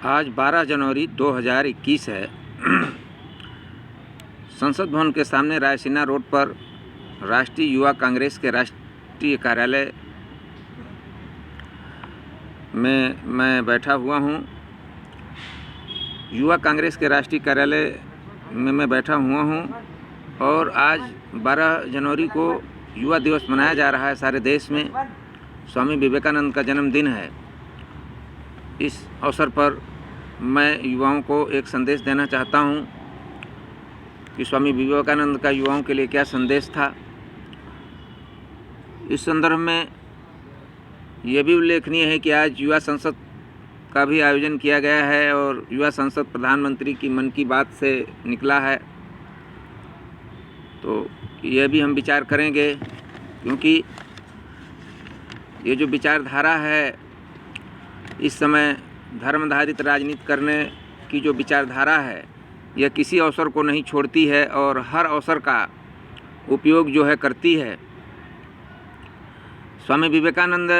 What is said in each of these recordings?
आज 12 जनवरी 2021 है। संसद भवन के सामने रायसीना रोड पर राष्ट्रीय युवा कांग्रेस के राष्ट्रीय कार्यालय में मैं बैठा हुआ हूँ। युवा कांग्रेस के राष्ट्रीय कार्यालय में मैं बैठा हुआ हूँ और आज 12 जनवरी को युवा दिवस मनाया जा रहा है सारे देश में। स्वामी विवेकानंद का जन्मदिन है। इस अवसर पर मैं युवाओं को एक संदेश देना चाहता हूँ कि स्वामी विवेकानंद का युवाओं के लिए क्या संदेश था। इस संदर्भ में यह भी उल्लेखनीय है कि आज युवा संसद का भी आयोजन किया गया है और युवा संसद प्रधानमंत्री की मन की बात से निकला है। तो यह भी हम विचार करेंगे, क्योंकि ये जो विचारधारा है इस समय धर्माधारित राजनीति करने की जो विचारधारा है, यह किसी अवसर को नहीं छोड़ती है और हर अवसर का उपयोग जो है करती है। स्वामी विवेकानंद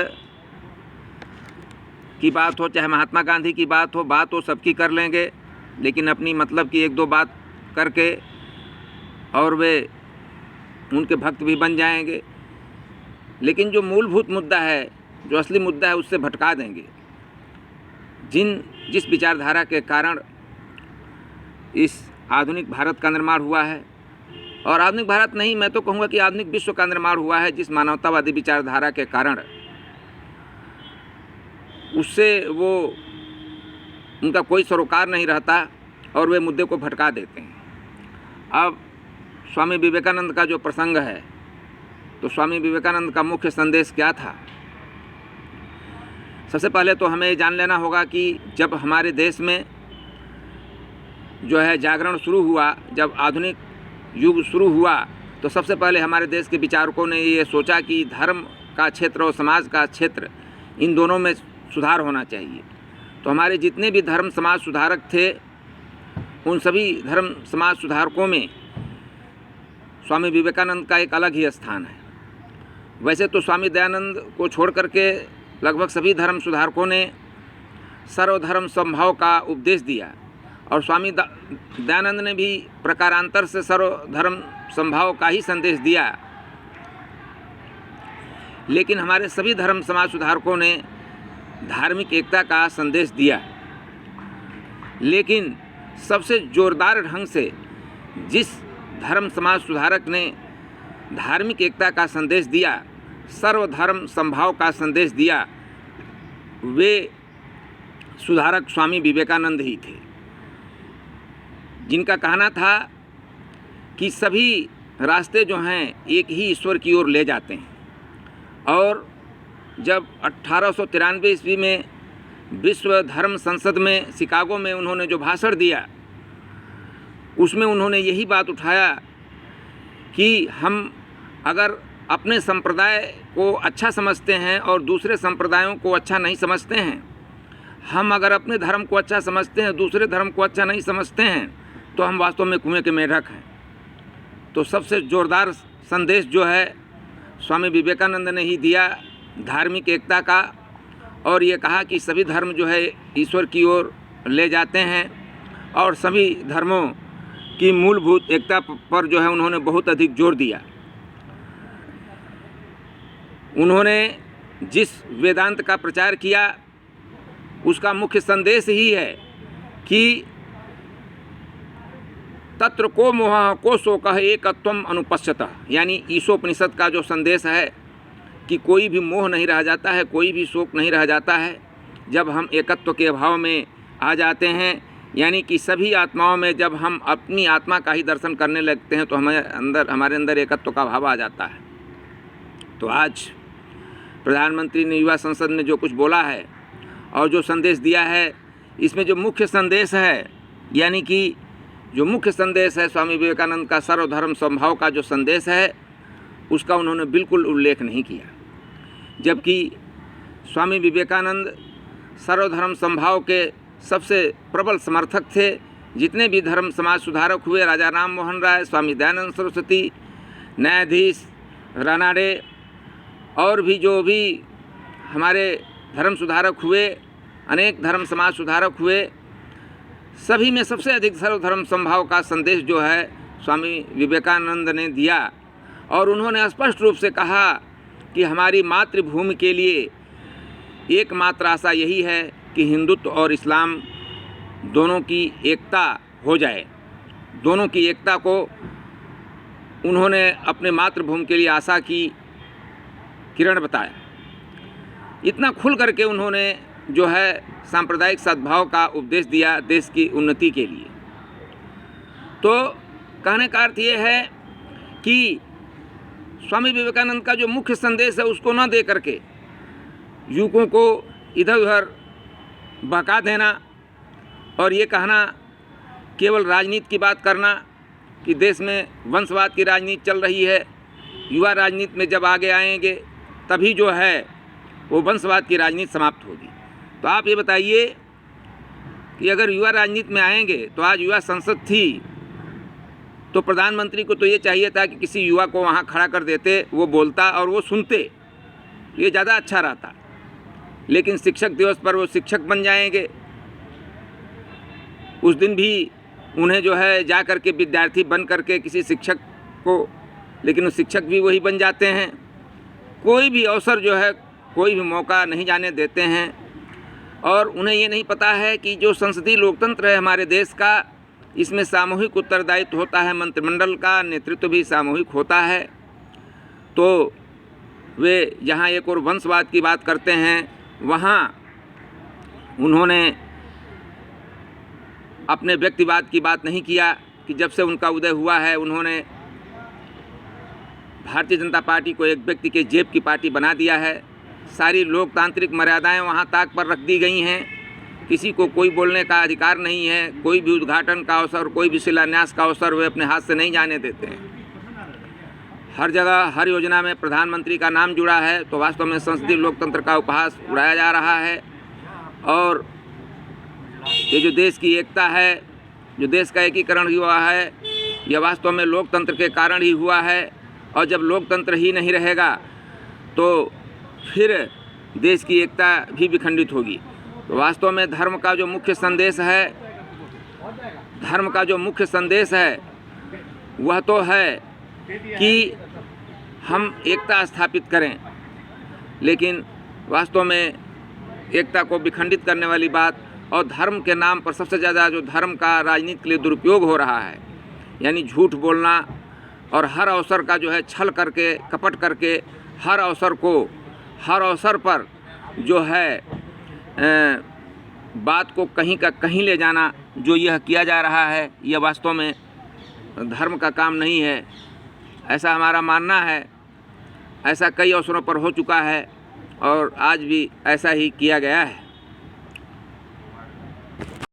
की बात हो चाहे महात्मा गांधी की बात हो सबकी कर लेंगे, लेकिन अपनी मतलब की एक दो बात करके और वे उनके भक्त भी बन जाएंगे, लेकिन जो मूलभूत मुद्दा है, जो असली मुद्दा है, उससे भटका देंगे। जिस विचारधारा के कारण इस आधुनिक भारत का निर्माण हुआ है, और आधुनिक भारत नहीं, मैं तो कहूँगा कि आधुनिक विश्व का निर्माण हुआ है, जिस मानवतावादी विचारधारा के कारण उससे वो उनका कोई सरोकार नहीं रहता और वे मुद्दे को भटका देते हैं। अब स्वामी विवेकानंद का जो प्रसंग है, तो स्वामी विवेकानंद का मुख्य संदेश क्या था। सबसे पहले तो हमें जान लेना होगा कि जब हमारे देश में जो है जागरण शुरू हुआ, जब आधुनिक युग शुरू हुआ, तो सबसे पहले हमारे देश के विचारकों ने ये सोचा कि धर्म का क्षेत्र और समाज का क्षेत्र, इन दोनों में सुधार होना चाहिए। तो हमारे जितने भी धर्म समाज सुधारक थे, उन सभी धर्म समाज सुधारकों में स्वामी विवेकानंद का एक अलग ही स्थान है। वैसे तो स्वामी दयानंद को छोड़ करके लगभग सभी धर्म सुधारकों ने सर्वधर्म समभाव का उपदेश दिया, और स्वामी दयानंद ने भी प्रकारांतर से सर्वधर्म समभाव का ही संदेश दिया। लेकिन हमारे सभी धर्म समाज सुधारकों ने धार्मिक एकता का संदेश दिया। लेकिन सबसे जोरदार ढंग से जिस धर्म समाज सुधारक ने धार्मिक एकता का संदेश दिया, सर्वधर्म समभाव का संदेश दिया, वे सुधारक स्वामी विवेकानंद ही थे, जिनका कहना था कि सभी रास्ते जो हैं एक ही ईश्वर की ओर ले जाते हैं। और जब 1893 ईस्वी में विश्व धर्म संसद में शिकागो में उन्होंने जो भाषण दिया, उसमें उन्होंने यही बात उठाया कि हम अगर अपने संप्रदाय को अच्छा समझते हैं और दूसरे संप्रदायों को अच्छा नहीं समझते हैं, हम अगर अपने धर्म को अच्छा समझते हैं, दूसरे धर्म को अच्छा नहीं समझते हैं, तो हम वास्तव में कुएं के मेढक हैं। तो सबसे ज़ोरदार संदेश जो है स्वामी विवेकानंद ने ही दिया धार्मिक एकता का, और ये कहा कि सभी धर्म जो है ईश्वर की ओर ले जाते हैं, और सभी धर्मों की मूलभूत एकता पर जो है उन्होंने बहुत अधिक जोर दिया। उन्होंने जिस वेदांत का प्रचार किया, उसका मुख्य संदेश ही है कि तत्र को मोह को शोकः एकत्वम अनुपश्यतः, यानी ईशोपनिषद का जो संदेश है कि कोई भी मोह नहीं रह जाता है, कोई भी शोक नहीं रह जाता है जब हम एकत्व के भाव में आ जाते हैं। यानी कि सभी आत्माओं में जब हम अपनी आत्मा का ही दर्शन करने लगते हैं, तो हमारे अंदर एकत्व का भाव आ जाता है। तो आज प्रधानमंत्री ने युवा संसद में जो कुछ बोला है और जो संदेश दिया है, इसमें जो मुख्य संदेश है, यानी कि जो मुख्य संदेश है स्वामी विवेकानंद का सर्वधर्म समभाव का जो संदेश है, उसका उन्होंने बिल्कुल उल्लेख नहीं किया। जबकि स्वामी विवेकानंद सर्वधर्म समभाव के सबसे प्रबल समर्थक थे। जितने भी धर्म समाज सुधारक हुए, राजा राम मोहन राय, स्वामी दयानंद सरस्वती, न्यायाधीश रानाडे, और भी जो भी हमारे धर्म सुधारक हुए, अनेक धर्म समाज सुधारक हुए, सभी में सबसे अधिक सर्वधर्म समभाव का संदेश जो है स्वामी विवेकानंद ने दिया। और उन्होंने स्पष्ट रूप से कहा कि हमारी मातृभूमि के लिए एकमात्र आशा यही है कि हिंदुत्व और इस्लाम दोनों की एकता हो जाए। दोनों की एकता को उन्होंने अपने मातृभूमि के लिए आशा की किरण बताया। इतना खुल करके उन्होंने जो है सांप्रदायिक सद्भाव का उपदेश दिया देश की उन्नति के लिए। तो कहने का अर्थ ये है कि स्वामी विवेकानंद का जो मुख्य संदेश है उसको न दे करके युवकों को इधर उधर बहका देना और ये कहना, केवल राजनीति की बात करना कि देश में वंशवाद की राजनीति चल रही है, युवा राजनीति में जब आगे आएंगे तभी जो है वो वंशवाद की राजनीति समाप्त होगी। तो आप ये बताइए कि अगर युवा राजनीति में आएंगे तो आज युवा संसद थी तो प्रधानमंत्री को तो ये चाहिए था कि किसी युवा को वहाँ खड़ा कर देते, वो बोलता और वो सुनते, ये ज़्यादा अच्छा रहता। लेकिन शिक्षक दिवस पर वो शिक्षक बन जाएंगे, उस दिन भी उन्हें जो है जा कर के विद्यार्थी बन करके किसी शिक्षक को, लेकिन वो शिक्षक भी वही बन जाते हैं। कोई भी अवसर जो है, कोई भी मौका नहीं जाने देते हैं। और उन्हें ये नहीं पता है कि जो संसदीय लोकतंत्र है हमारे देश का, इसमें सामूहिक उत्तरदायित्व होता है, मंत्रिमंडल का नेतृत्व भी सामूहिक होता है। तो वे यहाँ एक और वंशवाद की बात करते हैं, वहाँ उन्होंने अपने व्यक्तिवाद की बात नहीं किया कि जब से उनका उदय हुआ है उन्होंने भारतीय जनता पार्टी को एक व्यक्ति के जेब की पार्टी बना दिया है। सारी लोकतांत्रिक मर्यादाएं वहां ताक पर रख दी गई हैं। किसी को कोई बोलने का अधिकार नहीं है, कोई भी उद्घाटन का अवसर, कोई भी शिलान्यास का अवसर वे अपने हाथ से नहीं जाने देते हैं। हर जगह हर योजना में प्रधानमंत्री का नाम जुड़ा है, तो वास्तव में संसदीय लोकतंत्र का उपहास उड़ाया जा रहा है। और ये जो देश की एकता है, जो देश का एकीकरण हुआ है, यह वास्तव में लोकतंत्र के कारण ही हुआ है। और जब लोकतंत्र ही नहीं रहेगा तो फिर देश की एकता भी विखंडित होगी। तो वास्तव में धर्म का जो मुख्य संदेश है, वह तो है कि हम एकता स्थापित करें, लेकिन वास्तव में एकता को विखंडित करने वाली बात और धर्म के नाम पर सबसे ज़्यादा जो धर्म का राजनीति के लिए दुरुपयोग हो रहा है, यानी झूठ बोलना और हर अवसर का जो है छल करके, कपट करके हर अवसर पर जो है बात को कहीं का कहीं ले जाना, जो यह किया जा रहा है, यह वास्तव में धर्म का काम नहीं है, ऐसा हमारा मानना है। ऐसा कई अवसरों पर हो चुका है और आज भी ऐसा ही किया गया है।